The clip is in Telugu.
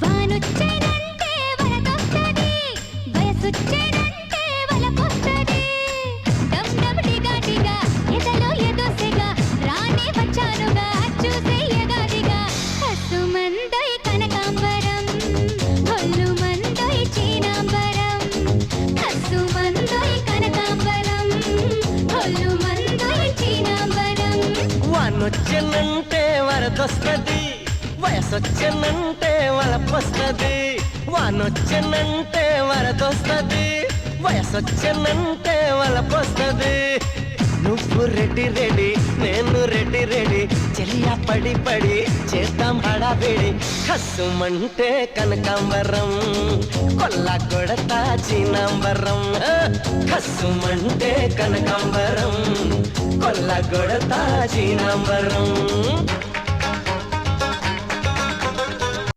వానొచ్చేనంటే వరదొస్తది, వయసొచ్చేనంటే వలపొస్తది. డమ్ డమ్ డిగా డిగా ఎదలో ఎదోసెగా రానే వచ్చానుగా చూసే ఎగాదిగా. కసుమందోయ్ కనకాంబరం, ఒళ్ళు మందోయ్ చీనాంబరం. కసుమందోయ్ కనకాంబరం, ఒళ్ళు మందోయ్ చీనాంబరం. వానొచ్చేనంటే వరదొస్తది, వయసొచ్చేనంటే వలపొస్తది. వానొచ్చేనంటే వరదొస్తది, వయసొచ్చేనంటే వలపొస్తది. నువ్వు రెడ్డి రెడీ, నేను రెడ్డి రెడీ, చెల్లా పడి పడి చేద్దాం హడావిడి. కసుమంటే కనకాంబరం, కొల్ల కొడతా చీనాంబరం. కసుమంటే కనకాంబరం, కొల్ల కొడతా చీనాంబరం.